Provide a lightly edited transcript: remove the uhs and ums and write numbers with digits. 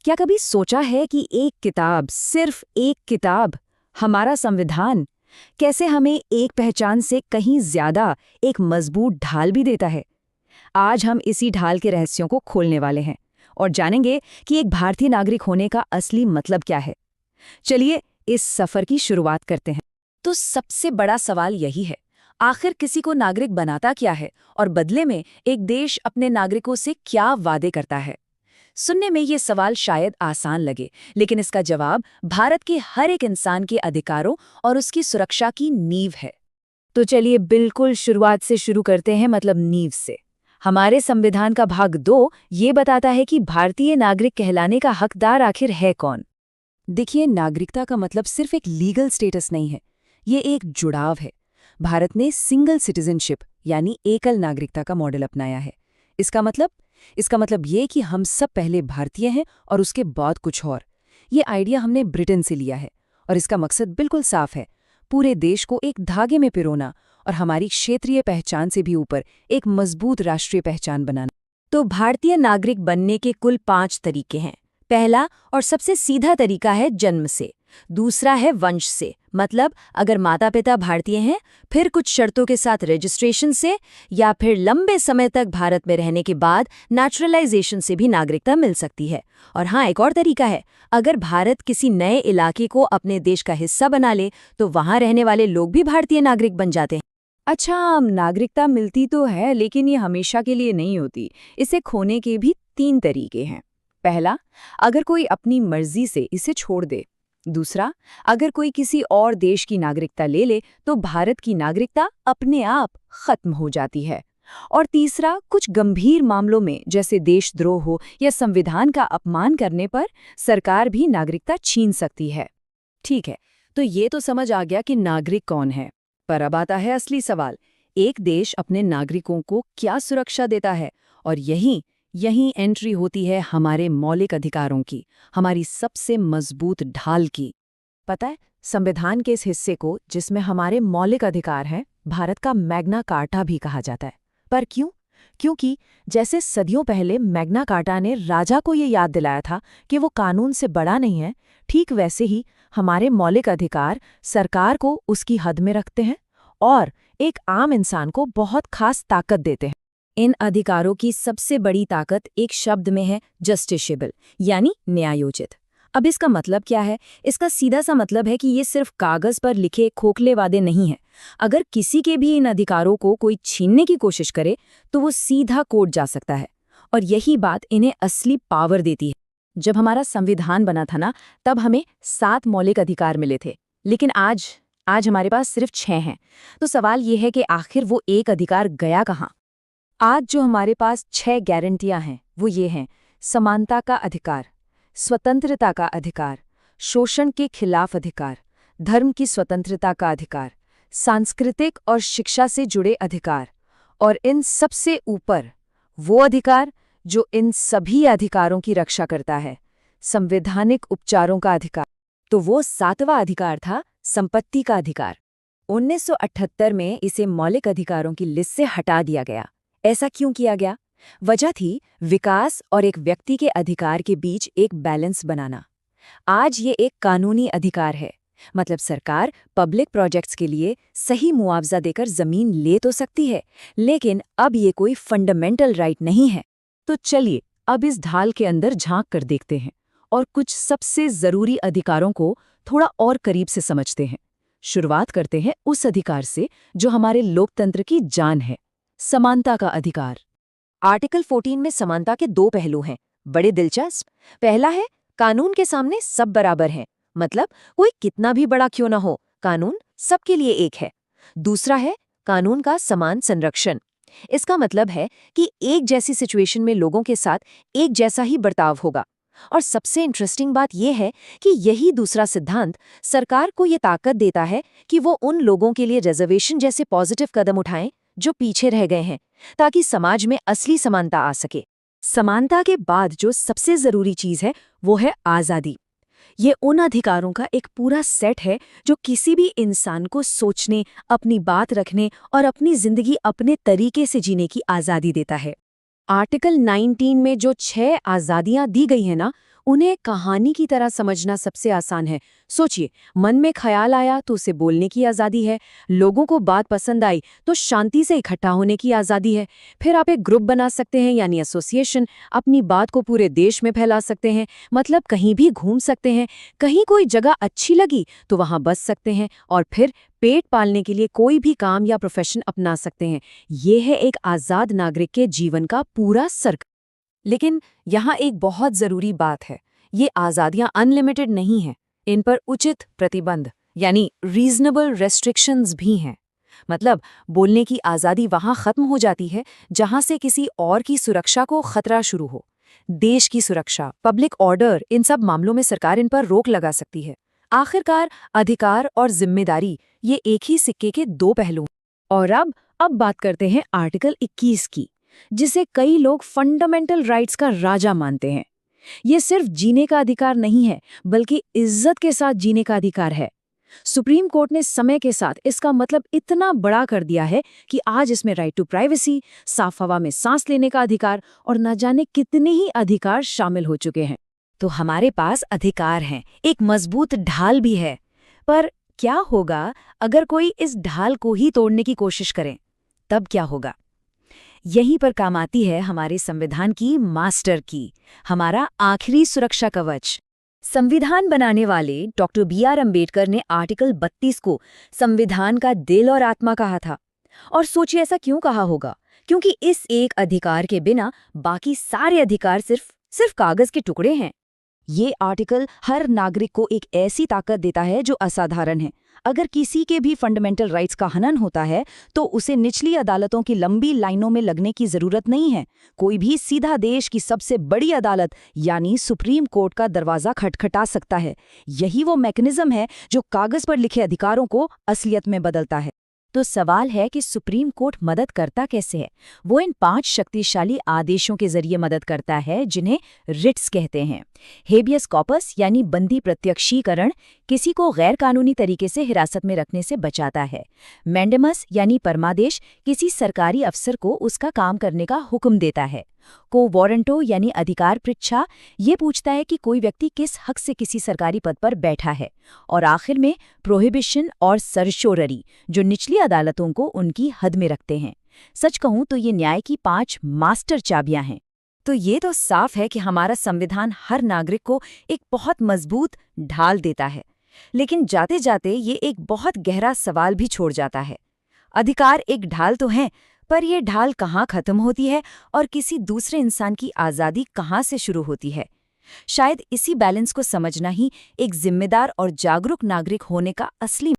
क्या कभी सोचा है कि एक किताब, सिर्फ एक किताब, हमारा संविधान, कैसे हमें एक पहचान से कहीं ज्यादा एक मजबूत ढाल भी देता है? आज हम इसी ढाल के रहस्यों को खोलने वाले हैं और जानेंगे कि एक भारतीय नागरिक होने का असली मतलब क्या है। चलिए इस सफर की शुरुआत करते हैं। तो सबसे बड़ा सवाल यही है, आखिर किसी को नागरिक बनाता क्या है और बदले में एक देश अपने नागरिकों से क्या वादे करता है? सुनने में ये सवाल शायद आसान लगे, लेकिन इसका जवाब भारत के हर एक इंसान के अधिकारों और उसकी सुरक्षा की नींव है। तो चलिए बिल्कुल शुरुआत से शुरू करते हैं, मतलब नींव से। हमारे संविधान का भाग 2 ये बताता है कि भारतीय नागरिक कहलाने का हकदार आखिर है कौन। देखिए, नागरिकता का मतलब सिर्फ एक लीगल स्टेटस नहीं है, ये एक जुड़ाव है। भारत ने सिंगल सिटीजनशिप यानी एकल नागरिकता का मॉडल अपनाया है। इसका मतलब ये कि हम सब पहले भारतीय हैं और उसके बाद कुछ और। ये आइडिया हमने ब्रिटेन से लिया है और इसका मकसद बिल्कुल साफ है, पूरे देश को एक धागे में पिरोना और हमारी क्षेत्रीय पहचान से भी ऊपर एक मजबूत राष्ट्रीय पहचान बनाना। तो भारतीय नागरिक बनने के कुल 5 तरीके हैं। पहला और सबसे सीधा तरीका है जन्म से। दूसरा है वंश से, मतलब अगर माता पिता भारतीय हैं, फिर कुछ शर्तों के साथ रजिस्ट्रेशन से, या फिर लंबे समय तक भारत में रहने के बाद नेचुरलाइजेशन से भी नागरिकता मिल सकती है। और हाँ, एक और तरीका है, अगर भारत किसी नए इलाके को अपने देश का हिस्सा बना ले तो वहाँ रहने वाले लोग भी भारतीय नागरिक बन जाते हैं। अच्छा, नागरिकता मिलती तो है, लेकिन ये हमेशा के लिए नहीं होती। इसे खोने के भी 3 तरीके हैं। पहला, अगर कोई अपनी मर्जी से इसे छोड़ दे। दूसरा, अगर कोई किसी और देश की नागरिकता ले ले तो भारत की नागरिकता अपने आप खत्म हो जाती है। और तीसरा, कुछ गंभीर मामलों में जैसे देशद्रोह हो या संविधान का अपमान करने पर सरकार भी नागरिकता छीन सकती है। ठीक है, तो ये तो समझ आ गया कि नागरिक कौन है। पर अब आता है असली सवाल, एक देश अपने नागरिकों को क्या सुरक्षा देता है? और यहीं एंट्री होती है हमारे मौलिक अधिकारों की, हमारी सबसे मजबूत ढाल की। पता है, संविधान के इस हिस्से को, जिसमें हमारे मौलिक अधिकार हैं, भारत का मैग्ना कार्टा भी कहा जाता है। पर क्यों? क्योंकि जैसे सदियों पहले मैग्ना कार्टा ने राजा को ये याद दिलाया था कि वो कानून से बड़ा नहीं है, ठीक वैसे ही हमारे मौलिक अधिकार सरकार को उसकी हद में रखते हैं और एक आम इंसान को बहुत खास ताकत देते हैं। इन अधिकारों की सबसे बड़ी ताकत एक शब्द में है, जस्टिसेबल, यानी न्यायोचित। अब इसका मतलब क्या है? इसका सीधा सा मतलब है कि ये सिर्फ कागज पर लिखे खोखले वादे नहीं हैं। अगर किसी के भी इन अधिकारों को कोई छीनने की कोशिश करे तो वो सीधा कोर्ट जा सकता है। और यही बात इन्हें असली पावर देती है। जब हमारा संविधान बना था ना, तब हमें 7 मौलिक अधिकार मिले थे, लेकिन आज हमारे पास सिर्फ 6 हैं। तो सवाल ये है कि आखिर वो एक अधिकार गया कहाँ? आज जो हमारे पास 6 गारंटियां हैं वो ये हैं: समानता का अधिकार, स्वतंत्रता का अधिकार, शोषण के खिलाफ अधिकार, धर्म की स्वतंत्रता का अधिकार, सांस्कृतिक और शिक्षा से जुड़े अधिकार, और इन सबसे ऊपर वो अधिकार जो इन सभी अधिकारों की रक्षा करता है, संवैधानिक उपचारों का अधिकार। तो वो 7वां अधिकार था, संपत्ति का अधिकार। 1978 में इसे मौलिक अधिकारों की लिस्ट से हटा दिया गया। ऐसा क्यों किया गया? वजह थी विकास और एक व्यक्ति के अधिकार के बीच एक बैलेंस बनाना। आज ये एक कानूनी अधिकार है, मतलब सरकार पब्लिक प्रोजेक्ट्स के लिए सही मुआवजा देकर जमीन ले तो सकती है, लेकिन अब ये कोई फंडामेंटल राइट नहीं है। तो चलिए अब इस ढाल के अंदर झांक कर देखते हैं और कुछ सबसे जरूरी अधिकारों को थोड़ा और करीब से समझते हैं। शुरुआत करते हैं उस अधिकार से जो हमारे लोकतंत्र की जान है, समानता का अधिकार। आर्टिकल 14 में समानता के 2 पहलू हैं, बड़े दिलचस्प। पहला है, कानून के सामने सब बराबर हैं, मतलब कोई कितना भी बड़ा क्यों ना हो, कानून सबके लिए एक है। दूसरा है, कानून का समान संरक्षण। इसका मतलब है कि एक जैसी सिचुएशन में लोगों के साथ एक जैसा ही बर्ताव होगा। और सबसे इंटरेस्टिंग बात यह है कि यही दूसरा सिद्धांत सरकार को ये ताकत देता है कि वो उन लोगों के लिए रिजर्वेशन जैसे पॉजिटिव कदम उठाएं जो पीछे रह गए हैं, ताकि समाज में असली समानता आ सके। समानता के बाद जो सबसे जरूरी चीज है वो है आज़ादी। ये उन अधिकारों का एक पूरा सेट है जो किसी भी इंसान को सोचने, अपनी बात रखने और अपनी जिंदगी अपने तरीके से जीने की आज़ादी देता है। आर्टिकल 19 में जो 6 आज़ादियां दी गई हैं ना, उन्हें कहानी की तरह समझना सबसे आसान है। सोचिए, मन में ख्याल आया तो उसे बोलने की आज़ादी है, लोगों को बात पसंद आई तो शांति से इकट्ठा होने की आज़ादी है। फिर आप एक ग्रुप बना सकते हैं यानी एसोसिएशन, अपनी बात को पूरे देश में फैला सकते हैं, मतलब कहीं भी घूम सकते हैं, कहीं कोई जगह अच्छी लगी तो वहाँ बस सकते हैं और फिर पेट पालने के लिए कोई भी काम या प्रोफेशन अपना सकते हैं। ये है एक आज़ाद नागरिक के जीवन का पूरा सर्कल। लेकिन यहाँ एक बहुत ज़रूरी बात है, ये आज़ादियाँ अनलिमिटेड नहीं हैं, इन पर उचित प्रतिबंध यानी रीजनेबल रेस्ट्रिक्शंस भी हैं। मतलब बोलने की आज़ादी वहाँ ख़त्म हो जाती है जहाँ से किसी और की सुरक्षा को खतरा शुरू हो। देश की सुरक्षा, पब्लिक ऑर्डर, इन सब मामलों में सरकार इन पर रोक लगा सकती है। आखिरकार अधिकार और जिम्मेदारी ये एक ही सिक्के के दो पहलू हैं। और अब बात करते हैं आर्टिकल 21 की, जिसे कई लोग फंडामेंटल राइट्स का राजा मानते हैं। ये सिर्फ जीने का अधिकार नहीं है, बल्कि इज्जत के साथ जीने का अधिकार है। सुप्रीम कोर्ट ने समय के साथ इसका मतलब इतना बड़ा कर दिया है कि आज इसमें राइट टू प्राइवेसी, साफ हवा में सांस लेने का अधिकार और न जाने कितने ही अधिकार शामिल हो चुके हैं। तो हमारे पास अधिकार हैं, एक मजबूत ढाल भी है। पर क्या होगा अगर कोई इस ढाल को ही तोड़ने की कोशिश करे? तब क्या होगा? यहीं पर काम आती है हमारे संविधान की मास्टर की, हमारा आखिरी सुरक्षा कवच। संविधान बनाने वाले डॉक्टर बी.आर. अम्बेडकर ने आर्टिकल 32 को संविधान का दिल और आत्मा कहा था। और सोचिए ऐसा क्यों कहा होगा? क्योंकि इस एक अधिकार के बिना बाकी सारे अधिकार सिर्फ कागज के टुकड़े हैं। ये आर्टिकल हर नागरिक को एक ऐसी ताकत देता है जो असाधारण है। अगर किसी के भी फंडामेंटल राइट्स का हनन होता है तो उसे निचली अदालतों की लंबी लाइनों में लगने की जरूरत नहीं है। कोई भी सीधा देश की सबसे बड़ी अदालत यानी सुप्रीम कोर्ट का दरवाजा खटखटा सकता है। यही वो मैकेनिज्म है जो कागज पर लिखे अधिकारों को असलियत में बदलता है। तो सवाल है कि सुप्रीम कोर्ट मदद करता कैसे है? वो इन 5 शक्तिशाली आदेशों के जरिए मदद करता है जिन्हें रिट्स कहते हैं। हेबियस कॉर्पस यानी बंदी प्रत्यक्षीकरण किसी को गैर कानूनी तरीके से हिरासत में रखने से बचाता है। मैंडेमस यानी परमादेश किसी सरकारी अफसर को उसका काम करने का हुक्म देता है। को वारंटो यानी अधिकार पृच्छा ये पूछता है कि कोई व्यक्ति किस हक से किसी सरकारी पद पर बैठा है। और आखिर में प्रोहिबिशन और सर्शोररी जो निचली अदालतों को उनकी हद में रखते हैं। सच कहूं तो ये न्याय की 5 मास्टर चाबियां हैं। तो ये तो साफ है कि हमारा संविधान हर नागरिक को एक बहुत मजबूत ढाल देता है। लेकिन जाते जाते ये एक बहुत गहरा सवाल भी छोड़ जाता है। अधिकार एक ढाल तो है, पर यह ढाल कहाँ खत्म होती है और किसी दूसरे इंसान की आज़ादी कहाँ से शुरू होती है? शायद इसी बैलेंस को समझना ही एक जिम्मेदार और जागरूक नागरिक होने का असली